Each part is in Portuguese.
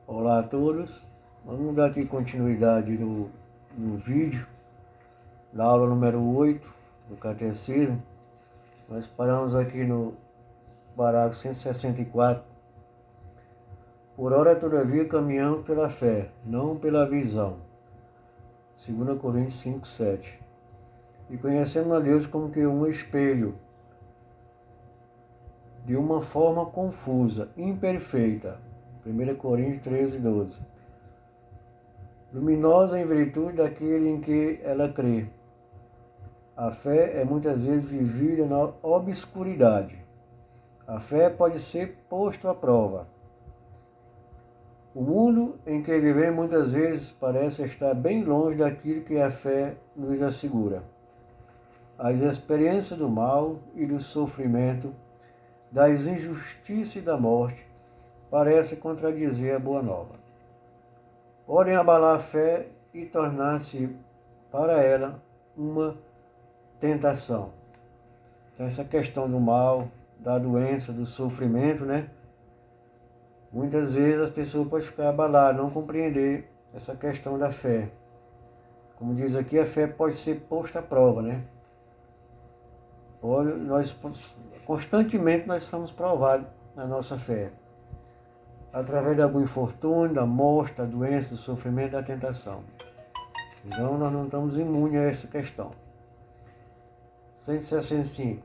Olá a todos, vamos dar aqui continuidade no vídeo da aula número 8 do Catecismo. Nós paramos aqui no parágrafo 164. Por ora, todavia, caminhamos pela fé, não pela visão. 2 Coríntios 5, 7. E conhecemos a Deus como que um espelho, de uma forma confusa, imperfeita. 1 Coríntios 13, 12. Luminosa em virtude daquele em que ela crê. A fé é muitas vezes vivida na obscuridade. A fé pode ser posta à prova. O mundo em que vivemos muitas vezes parece estar bem longe daquilo que a fé nos assegura. As experiências do mal e do sofrimento, das injustiças e da morte, parecem contradizer a boa nova. Podem abalar a fé e tornar-se para ela uma tentação. Então, essa questão do mal, da doença, do sofrimento, né? Muitas vezes as pessoas podem ficar abaladas, não compreender essa questão da fé. Como diz aqui, a fé pode ser posta à prova, né? Constantemente nós somos provados na nossa fé, através de algum infortúnio, da morte, da doença, do sofrimento, da tentação. Então nós não estamos imunes a essa questão. 165.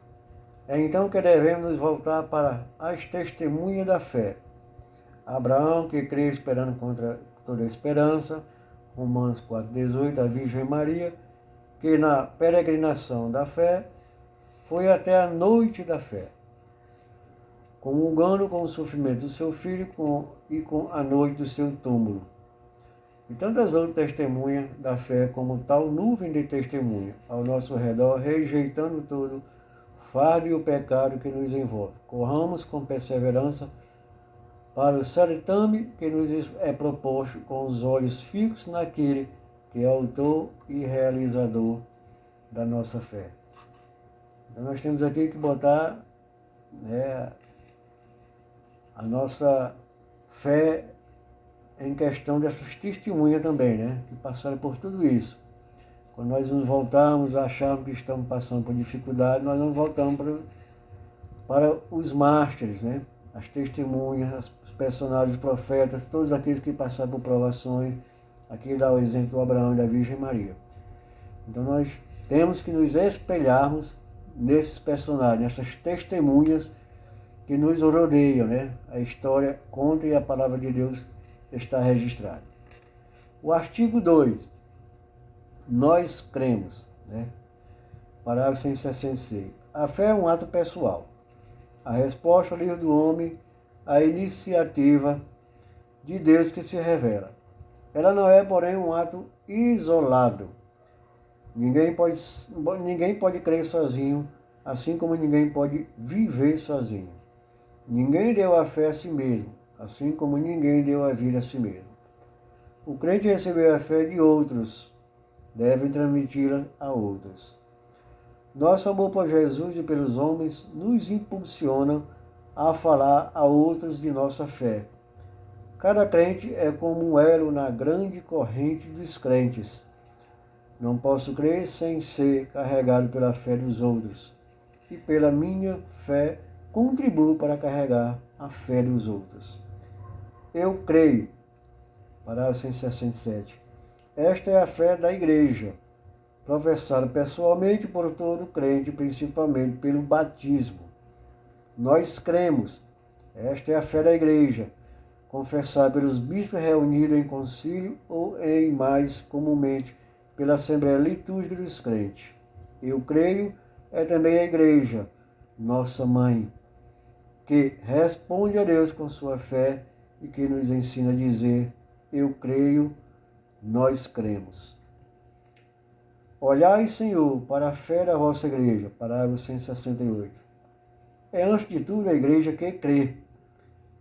É então que devemos nos voltar para as testemunhas da fé. Abraão, que crê esperando contra toda a esperança, Romanos 4,18, a Virgem Maria, que na peregrinação da fé foi até a noite da fé, comungando com o sofrimento do seu filho e com a noite do seu túmulo. E tantas outras testemunhas da fé, como tal nuvem de testemunha ao nosso redor, rejeitando todo o fardo e o pecado que nos envolve. Corramos com perseverança para o certame que nos é proposto, com os olhos fixos naquele que é autor e realizador da nossa fé. Então nós temos aqui que botar, né, a nossa fé em questão dessas testemunhas também, né, que passaram por tudo isso. Quando nós nos voltamos a acharmos que estamos passando por dificuldade, nós não voltamos para os mártires, né, as testemunhas, os personagens, os profetas, todos aqueles que passaram por provações. Aqui dá o exemplo do Abraão e da Virgem Maria. Então nós temos que nos espelharmos nesses personagens, nessas testemunhas que nos rodeiam, né? A história conta e a palavra de Deus está registrada. O artigo 2, nós cremos, né? Parágrafo 166. A fé é um ato pessoal. A resposta livre do homem, a iniciativa de Deus que se revela. Ela não é, porém, um ato isolado. Ninguém pode crer sozinho, assim como ninguém pode viver sozinho. Ninguém deu a fé a si mesmo, assim como ninguém deu a vida a si mesmo. O crente recebeu a fé de outros, deve transmiti-la a outros. Nosso amor por Jesus e pelos homens nos impulsiona a falar a outros de nossa fé. Cada crente é como um elo na grande corrente dos crentes. Não posso crer sem ser carregado pela fé dos outros. E pela minha fé contribuo para carregar a fé dos outros. Eu creio. Parágrafo 167. Esta é a fé da Igreja, professada pessoalmente por todo crente, principalmente pelo batismo. Nós cremos. Esta é a fé da Igreja, confessada pelos bispos reunidos em concílio ou em mais comumente pela Assembleia Litúrgica dos Crentes. Eu creio é também a Igreja, nossa mãe, que responde a Deus com sua fé e que nos ensina a dizer: eu creio, nós cremos. Olhai, Senhor, para a fé da vossa Igreja. Parágrafo 168. É antes de tudo a Igreja que crê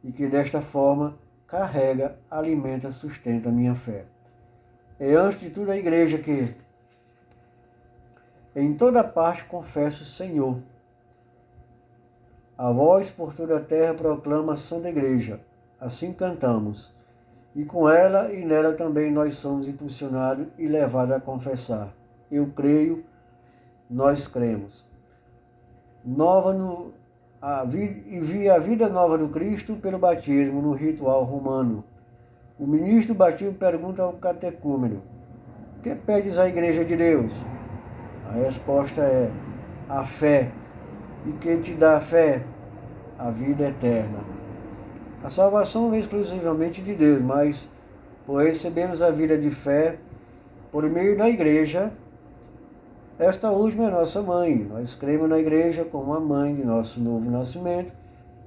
e que desta forma carrega, alimenta, sustenta a minha fé. É antes de tudo a Igreja que em toda parte confessa o Senhor. A voz por toda a terra proclama a Santa Igreja. Assim cantamos. E com ela e nela também nós somos impulsionados e levados a confessar. Eu creio, nós cremos. Nova no, e vi a vida nova do Cristo pelo batismo no ritual romano. O ministro do batismo pergunta ao catecúmeno: que pedes à Igreja de Deus? A resposta é: a fé. E que te dá a fé? A vida eterna. A salvação vem exclusivamente de Deus, mas por recebermos a vida de fé por meio da Igreja, esta última é nossa mãe. Nós cremos na Igreja como a mãe de nosso novo nascimento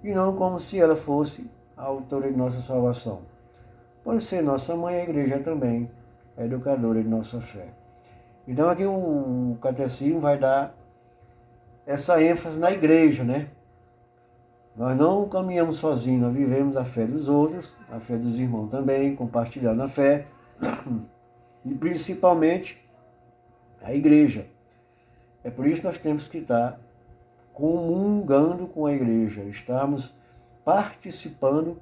e não como se ela fosse a autora de nossa salvação. Por ser nossa mãe, a Igreja também é educadora de nossa fé. Então aqui o catecismo vai dar essa ênfase na Igreja, né? Nós não caminhamos sozinhos, nós vivemos a fé dos outros, a fé dos irmãos também, compartilhando a fé, e principalmente a Igreja. É por isso que nós temos que estar comungando com a Igreja, estarmos participando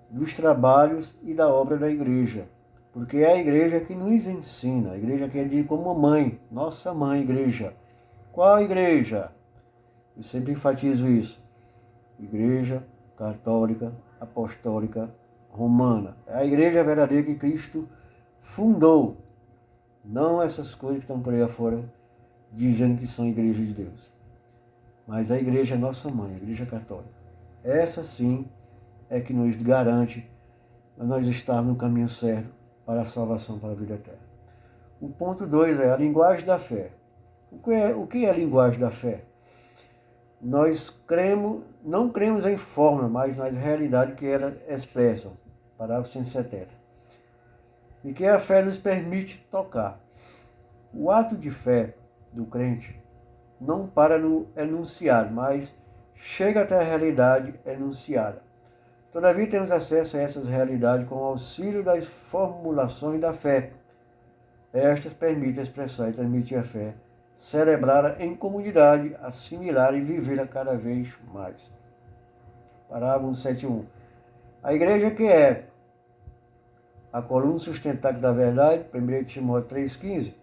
dos trabalhos e da obra da Igreja, porque é a Igreja que nos ensina, a Igreja que é dita como uma mãe, nossa mãe Igreja. Qual Igreja? Eu sempre enfatizo isso. Igreja Católica, Apostólica, Romana. É a Igreja verdadeira que Cristo fundou, não essas coisas que estão por aí afora dizendo que são Igreja de Deus. Mas a Igreja é nossa mãe, a Igreja Católica. Essa sim é que nos garante nós estarmos no caminho certo para a salvação, para a vida eterna. O ponto 2 é a linguagem da fé. O que é a linguagem da fé? Nós não cremos em forma, mas nas realidades que ela expressam. Parágrafo 170. E que a fé nos permite tocar. O ato de fé do crente não para no enunciado, mas chega até a realidade enunciada. Todavia temos acesso a essas realidades com o auxílio das formulações da fé. Estas permitem expressar e transmitir a fé, celebrar em comunidade, assimilar e viver cada vez mais. Parágrafo 171. A Igreja que é a coluna sustentável da verdade, 1 Timóteo 3,15,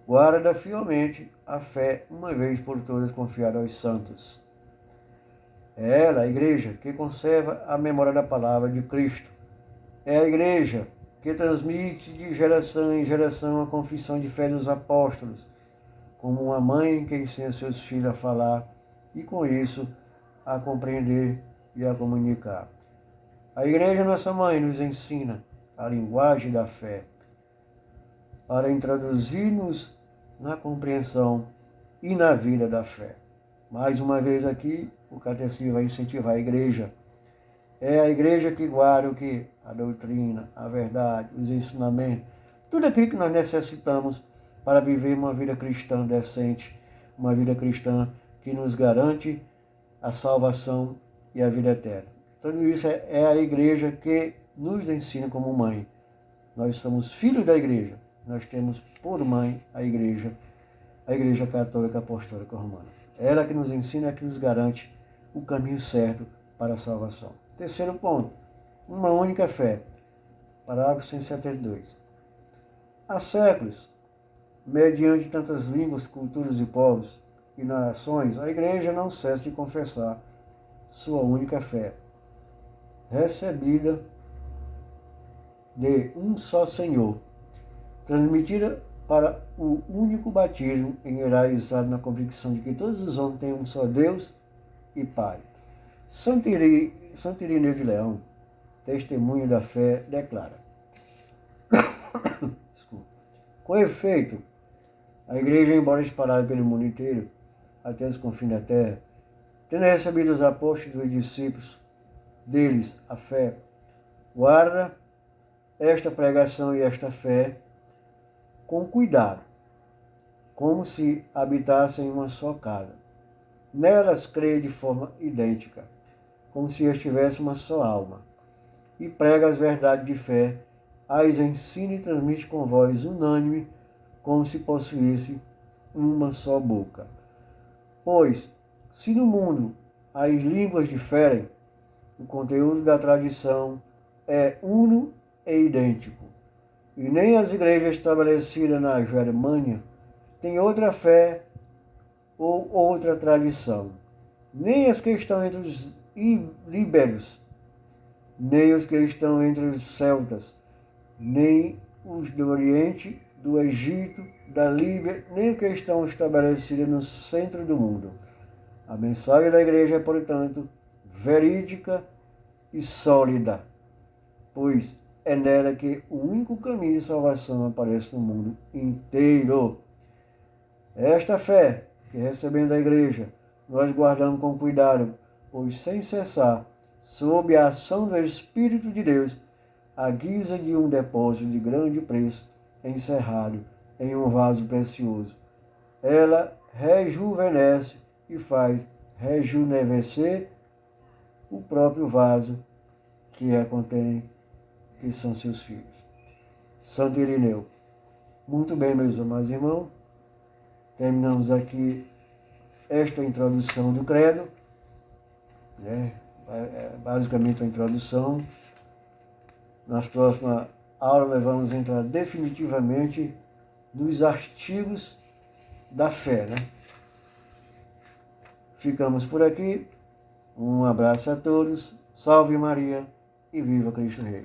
guarda fielmente a fé, uma vez por todas confiada aos santos. É ela, a Igreja, que conserva a memória da palavra de Cristo. É a Igreja que transmite de geração em geração a confissão de fé dos apóstolos, como uma mãe que ensina seus filhos a falar e, com isso, a compreender e a comunicar. A Igreja, nossa mãe, nos ensina a linguagem da fé para introduzir-nos na compreensão e na vida da fé. Mais uma vez aqui, o catecismo vai incentivar a Igreja. É a Igreja que guarda o quê? A doutrina, a verdade, os ensinamentos, tudo aquilo que nós necessitamos para viver uma vida cristã decente, uma vida cristã que nos garante a salvação e a vida eterna. Tudo isso é a Igreja que nos ensina como mãe. Nós somos filhos da Igreja. Nós temos por mãe a Igreja Católica Apostólica Romana. Ela que nos ensina, é que nos garante o caminho certo para a salvação. Terceiro ponto, uma única fé. Parágrafo 172. Há séculos, mediante tantas línguas, culturas e povos e nações, a Igreja não cessa de confessar sua única fé, recebida de um só Senhor, transmitida para o único batismo enraizado na convicção de que todos os homens têm um só Deus e Pai. Santo Irineu de Leão, testemunho da fé, declara: com efeito, a Igreja, embora espalhada pelo mundo inteiro, até os confins da terra, tendo recebido os apóstolos e discípulos deles a fé, guarda esta pregação e esta fé com cuidado, como se habitassem em uma só casa. Nelas crê de forma idêntica, como se estivesse uma só alma, e prega as verdades de fé, as ensina e transmite com voz unânime, como se possuísse uma só boca. Pois, se no mundo as línguas diferem, o conteúdo da tradição é uno e idêntico. E nem as igrejas estabelecidas na Germânia têm outra fé ou outra tradição. Nem as que estão entre os ibéricos, nem os que estão entre os celtas, nem os do Oriente, do Egito, da Líbia, nem os que estão estabelecidos no centro do mundo. A mensagem da igreja é, portanto, verídica e sólida, pois é nela que o único caminho de salvação aparece no mundo inteiro. Esta fé que recebendo da igreja, nós guardamos com cuidado, pois sem cessar, sob a ação do Espírito de Deus, à guisa de um depósito de grande preço, encerrado em um vaso precioso. Ela rejuvenesce e faz rejuvenescer o próprio vaso que a contém, que são seus filhos. Santo Irineu. Muito bem, meus amados irmãos, terminamos aqui esta introdução do credo, né? Basicamente a introdução. Nas próximas aulas nós vamos entrar definitivamente nos artigos da fé, né? Ficamos por aqui. Um abraço a todos. Salve Maria e viva Cristo Rei.